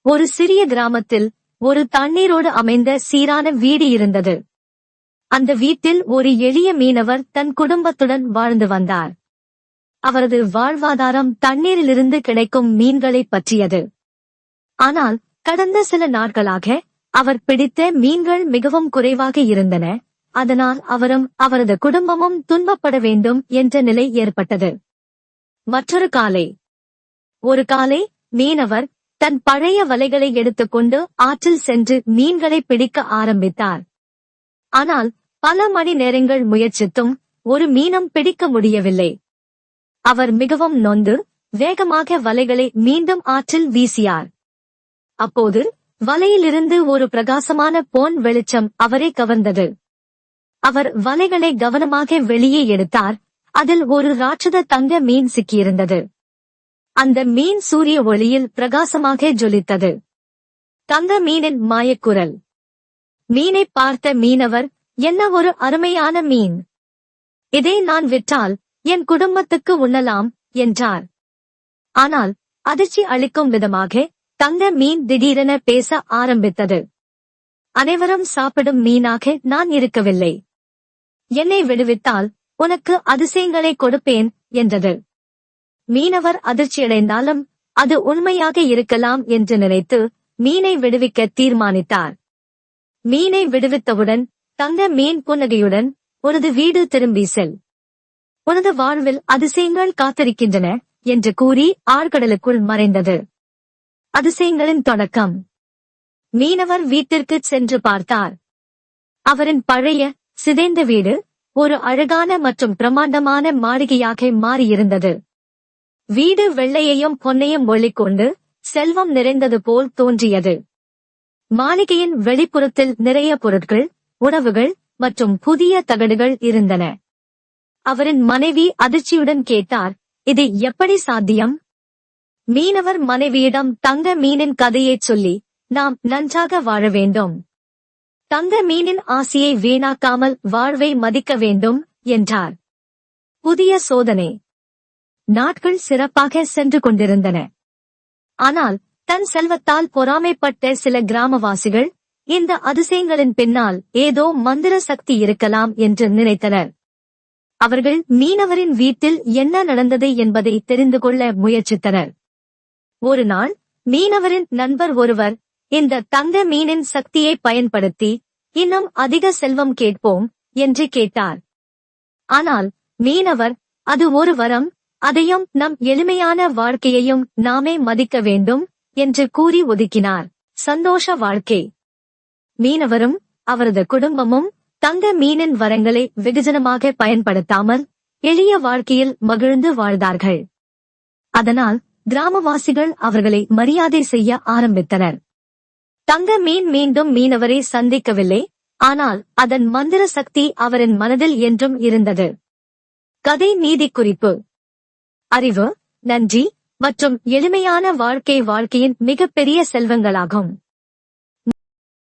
ஒரு சிறிய கிராமத்தில் ஒரு தண்ணீரோடு அமைந்த சீரான வீடு இருந்தது. அந்த வீட்டில் ஒரு எளிய மீனவர் தன் குடும்பத்துடன் வாழ்ந்து வந்தார். அவரது வாழ்வாதாரம் தண்ணீரிலிருந்து கிடைக்கும் மீன்களைப் பற்றியது. ஆனால் கடந்த சில நாட்களாக அவர் பிடித்த மீன்கள் மிகவும் குறைவாக இருந்தன. அதனால் அவரும் அவரது குடும்பமும் துன்பப்பட வேண்டும் என்ற நிலை ஏற்பட்டது. மற்றொரு காலை. ஒரு காலை மீனவர் தன் பழைய வலைகளை எடுத்துக்கொண்டு ஆற்றில் சென்று மீன்களை பிடிக்க ஆரம்பித்தார். ஆனால் பல மணி நேரங்கள் முயற்சித்தும் ஒரு மீனும் பிடிக்க முடியவில்லை. அவர் மிகவும் நொந்து வேகமாக வலைகளை மீண்டும் ஆற்றில் வீசினார். அப்போது வலையிலிருந்து ஒரு பிரகாசமான பொன் வெளிச்சம் அவரை கவர்ந்தது. அவர் வலைகளை கவனமாக வெளியே எடுத்தார். அதில் ஒரு ராட்சத தங்க மீன் சிக்கியிருந்தது. அந்த மீன் சூரிய ஒளியில் பிரகாசமாக ஜொலித்தது. தங்க மீனின் மாயக்குரல். மீனை பார்த்த மீனவர், என்ன ஒரு அருமையான மீன்! இதை நான் விற்றால் என் குடும்பத்துக்கு உண்ணலாம் என்றார். ஆனால் அதிர்ச்சி அளிக்கும் விதமாக தங்க மீன் திடீரென பேச ஆரம்பித்தது. அனைவரும் சாப்பிடும் மீனாக நான் இருக்கவில்லை. என்னை விடுவித்தால் உனக்கு அதிசயங்களை கொடுப்பேன் என்றது. மீனவர் அதிர்ச்சியடைந்தாலும் அது உண்மையாக இருக்கலாம் என்று நினைத்து மீனை விடுவிக்க தீர்மானித்தார். மீனை விடுவித்தவுடன் தங்க மீன் புன்னகையுடன், உனது வீடு திரும்பி செல். உனது வாழ்வில் அதிசயங்கள் காத்திருக்கின்றன என்று கூறி ஆழ்கடலுக்குள் மறைந்தது. அதிசயங்களின் தொடக்கம். மீனவர் வீட்டிற்குச் சென்று பார்த்தார். அவரின் பழைய சிதைந்த வீடு ஒரு அழகான மற்றும் பிரமாண்டமான மாளிகையாக மாறியிருந்தது. வீடு வெள்ளையையும் பொன்னையும் ஒளிக்கொண்டு செல்வம் நிறைந்தது போல் தோன்றியது. மாளிகையின் வெளிப்புறத்தில் நிறைய பொருட்கள், உணவுகள் மற்றும் புதிய தகடுகள் இருந்தன. அவரின் மனைவி அதிர்ச்சியுடன் கேட்டார், இது எப்படி சாத்தியம்? மீனவர் மனைவியிடம் தங்க மீனின் கதையைச் சொல்லி, நாம் நன்றாக வாழ வேண்டும், தங்க மீனின் ஆசையை வீணாக்காமல் வாழ்வை மதிக்க வேண்டும் என்றார். புதிய சோதனை. நாட்கள் சிறப்பாக சென்று கொண்டிருந்தன. ஆனால் தன் செல்வத்தால் பொறாமைப்பட்ட சில கிராமவாசிகள் இந்த அதிசயங்களின் பின்னால் ஏதோ மந்திர சக்தி இருக்கலாம் என்று நினைத்தனர். அவர்கள் மீனவரின் வீட்டில் என்ன நடந்தது என்பதை தெரிந்து கொள்ள முயற்சித்தனர். ஒரு நாள் மீனவரின் நண்பர் ஒருவர், இந்த தங்க மீனின் சக்தியை பயன்படுத்தி இன்னும் அதிக செல்வம் கேட்போம் என்று கேட்டார். ஆனால் மீனவர், அது ஒரு வரம், அதையும் நம் எளிமையான வாழ்க்கையையும் நாமே மதிக்க வேண்டும் என்று கூறி ஒதுக்கினார். சந்தோஷ வாழ்க்கை. மீனவரும் அவரது குடும்பமும் தங்க மீனின் வரங்களை வெகுஜனமாக பயன்படுத்தாமல் எளிய வாழ்க்கையில் மகிழ்ந்து வாழ்ந்தார்கள். அதனால் கிராமவாசிகள் அவர்களை மரியாதை செய்ய ஆரம்பித்தனர். தங்க மீன் மீண்டும் மீனவரை சந்திக்கவில்லை. ஆனால் அதன் மந்திர சக்தி அவரின் மனதில் என்றும் இருந்தது. கதை நீதி குறிப்பு. அறிவு, நன்றி மற்றும் எளிமையான வாழ்க்கை வாழ்க்கையின் மிகப்பெரிய செல்வங்களாகும்.